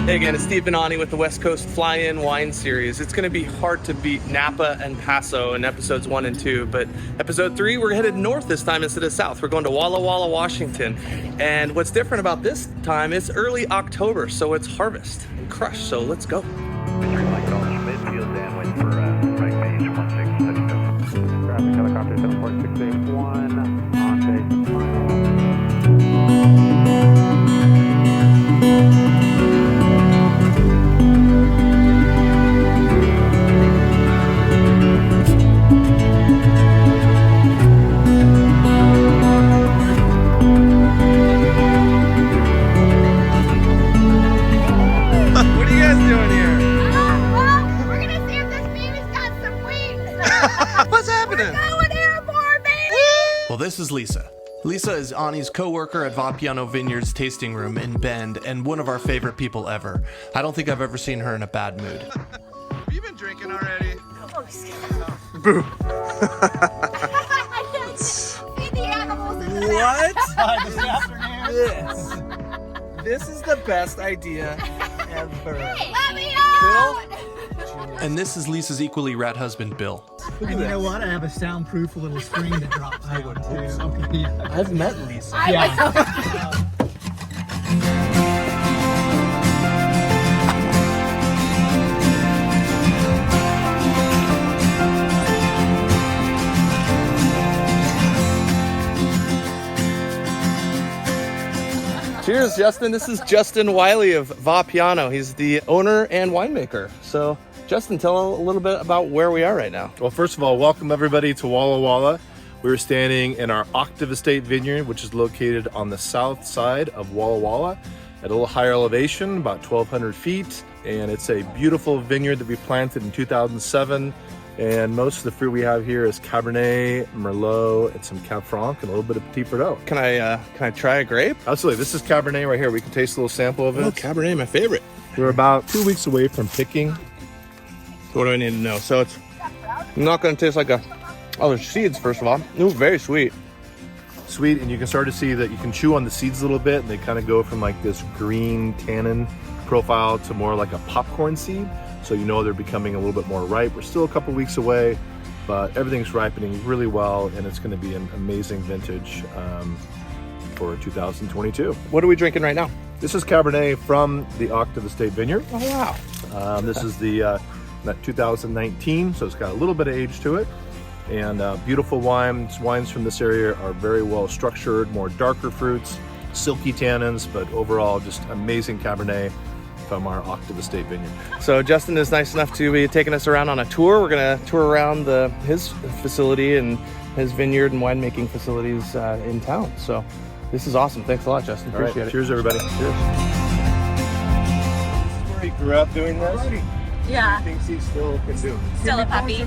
Hey again, it's Steve and Ani with the West Coast Fly-In Wine Series. It's going to be hard to beat Napa and Paso in episodes 1 and 2, but episode 3, we're headed north this time instead of south. We're going to Walla Walla, Washington. And what's different about this time is early October, so it's harvest and crush, so let's go. Midfield downwind for right base 16. Traffic helicopter 74681 on base. What are you guys doing here? We're gonna see if this baby's got some wings. What's happening? Going airborne, baby! Well, this is Lisa. Lisa is Ani's co-worker at Va Piano Vineyards tasting room in Bend and one of our favorite people ever. I don't think I've ever seen her in a bad mood. Have you been drinking already? Oh, Boo. see the animals in the What? back. This is the best idea ever. Let me out! And this is Lisa's equally rat husband, Bill. And you know what? I have a soundproof little screen that drops down. I would too. Okay, yeah. I've met Lisa. Cheers, Justin. This is Justin Wiley of Va Piano. He's the owner and winemaker. So, Justin, tell a little bit about where we are right now. Well, first of all, welcome everybody to Walla Walla. We're standing in our Octave Estate Vineyard, which is located on the south side of Walla Walla at a little higher elevation, about 1,200 feet. And it's a beautiful vineyard that we planted in 2007. And most of the fruit we have here is Cabernet, Merlot, and some Cab Franc, and a little bit of Petit Verdot. Can I try a grape? Absolutely. This is Cabernet right here. We can taste a little sample of it. Oh, Cabernet, my favorite. We're about 2 weeks away from picking. What do I need to know? So it's not going to taste like a... Oh, there's seeds, first of all. Ooh, very sweet. Sweet, and you can start to see that you can chew on the seeds a little bit, and they kind of go from like this green tannin profile to more like a popcorn seed. So you know they're becoming a little bit more ripe. We're still a couple weeks away, but everything's ripening really well, and it's going to be an amazing vintage for 2022. What are we drinking right now? This is Cabernet from the Octave Estate Vineyard. Oh, wow. This is the 2019, so it's got a little bit of age to it. And beautiful wines. Wines from this area are very well structured, more darker fruits, silky tannins, but overall just amazing Cabernet from our Octave Estate Vineyard. So Justin is nice enough to be taking us around on a tour. We're going to tour around his facility and his vineyard and winemaking facilities in town. So this is awesome. Thanks a lot, Justin. Appreciate it. Cheers, everybody. Cheers. This is where he grew up doing this. Yeah, He thinks he still can do it. still a puppy.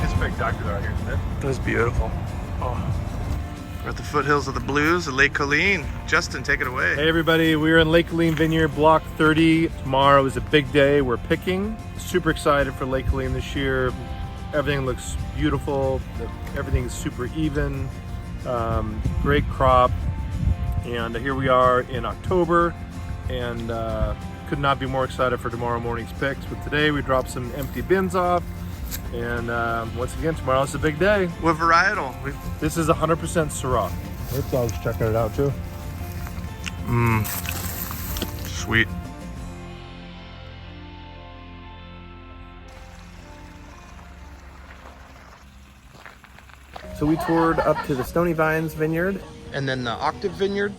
It's spectacular out here, isn't it? That was beautiful. Oh. We're at the foothills of the Blues at Lake Colleen. Justin, take it away. Hey everybody, we're in Lakeland Vineyard, Block 30. Tomorrow is a big day. We're picking. Super excited for Lakeland this year. Everything looks beautiful. Everything is super even. Great crop. And here we are in October, and could not be more excited for tomorrow morning's picks. But today we dropped some empty bins off. And once again, tomorrow's a big day. What varietal? This is 100% Syrah. Our dog's checking it out too. Sweet. So we toured up to the Stony Vines Vineyard and then the Octave Vineyard.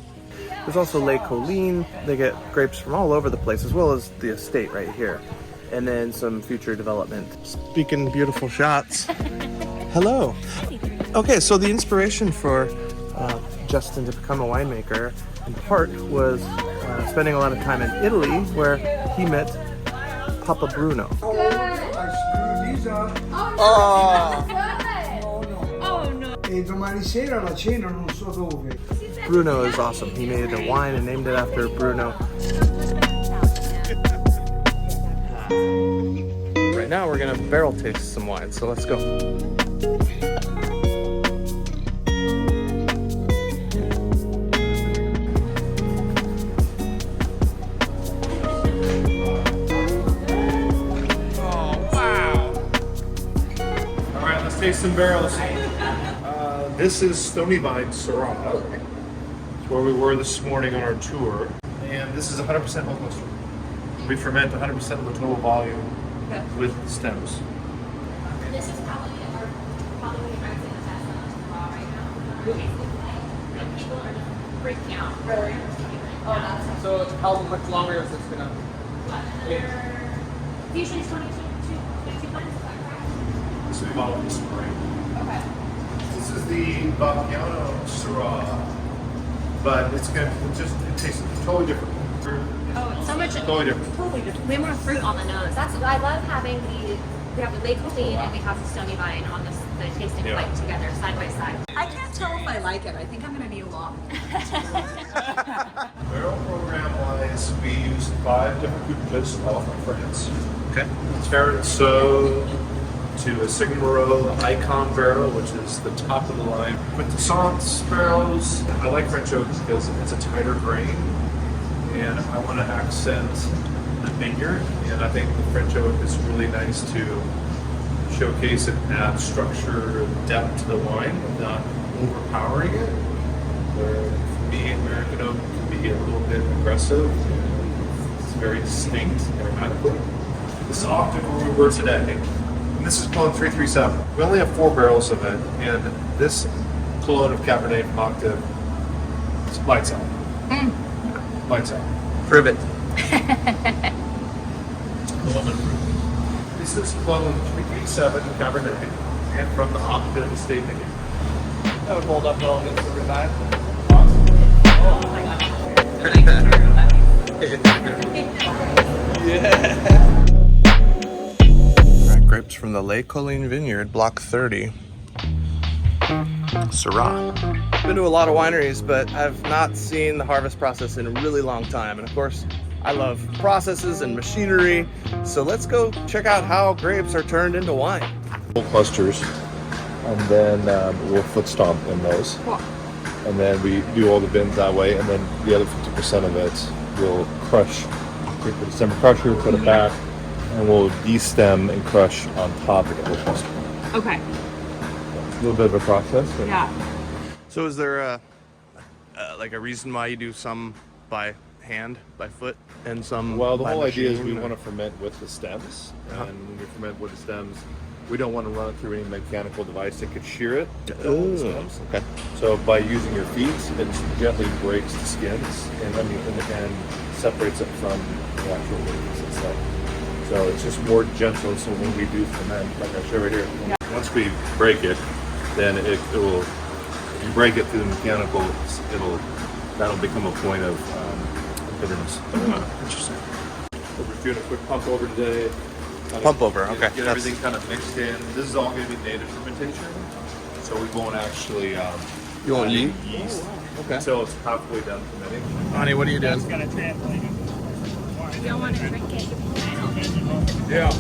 There's also Lake Colleen. They get grapes from all over the place, as well as the estate right here. And then some future development. Speaking beautiful shots. Hello. Okay, so the inspiration for Justin to become a winemaker in part was spending a lot of time in Italy, where he met Papa Bruno. E domani sera la cena non so dove. Bruno is awesome. He made a wine and named it after Bruno. now we're gonna barrel taste some wine, so let's go. All right, let's taste some barrels. This is Stony Vine Syrah. It's where we were this morning on our tour. And this is 100% oak moisture. We ferment 100% of the total volume with stems. This is probably I'd say the best raw right now. And people are just freaking out. Really? Oh, that's So how much longer is this gonna? usually 22 months. This will be bottled this spring. Okay. This is the Va Piano Syrah, but it tastes totally different. Oh, it's so much. Totally different. Totally different. Way more fruit on the nose. I love having we have the Lakeland Vineyard and we have the Stony Vine on the tasting plate together, side by side. I can't tell if I like it. I think I'm going to need a lot. Barrel program wise, we use 5 different coupons, all from France. Okay. So to a Sigma-Row Icon barrel, which is the top of the line. Quintessence barrels, I like French oak because it's a tighter grain, and I want to accent the vineyard, and I think the French oak is really nice to showcase and add structure and depth to the wine without overpowering it. Where for me, American oak can be a little bit aggressive. It's very distinct aromatically. This is Octave where we were today. And this is clone 337. We only have 4 barrels of it, and this clone of Cabernet from Octave is lights out. Lights out. Prove it. This is clone 337 Cabernet, and from the Octave Estate Vineyard. That would hold up well against the ribeye. Yeah. All right, grapes from the Lakeland Vineyard, Block 30. Syrah. Been to a lot of wineries, but I've not seen the harvest process in a really long time. And of course, I love processes and machinery. So let's go check out how grapes are turned into wine. Full clusters, and then we'll foot stomp in those. And then we do all the bins that way, and then the other 50% of it we'll crush. Take the December crusher, put it back, and we'll de-stem and crush on top of the whole cluster. Okay. A little bit of a process. But Yeah. So is there a reason why you do some by hand, by foot, and some Well, the by whole idea is machine, we or- want to ferment with the stems, and when we ferment with the stems, we don't want to run it through any mechanical device that could shear it. Ooh, The stems. okay. So by using your feet, it gently breaks the skins and separates it from the actual leaves and stuff. So it's just more gentle. So when we do ferment, like I show right here, once we break it, then it will. If you break it through the mechanical, that'll become a point of bitterness. Interesting. So we're doing a quick pump over today. Pump over, okay. Get everything kind of mixed in. This is all going to be native fermentation, so we won't actually You won't add any eat? yeast Okay. until it's halfway done fermenting. Honey, what are you doing? You don't want to drink it. Yeah.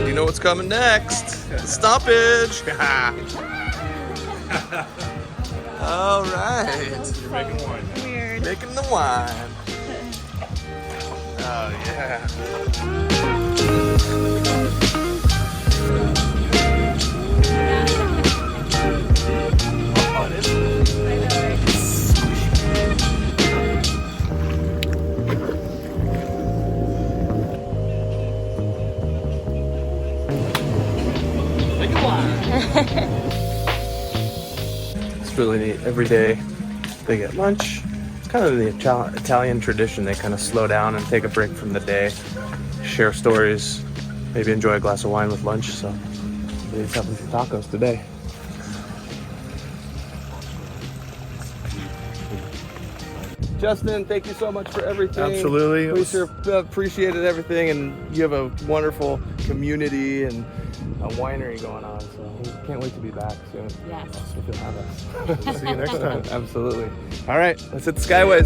You know what's coming next? The stoppage. All right. You're making wine. Weird. Making the wine. Oh yeah. It's really neat. Every day they get lunch. It's kind of the Italian tradition. They kind of slow down and take a break from the day, share stories, maybe enjoy a glass of wine with lunch. So they're having some tacos today. Justin, thank you so much for everything. Absolutely. We sure appreciated everything, and you have a wonderful community and a winery going on, so we can't wait to be back soon. Yes. If you'll have us. See you next time. Absolutely. All right, let's hit the Skyways.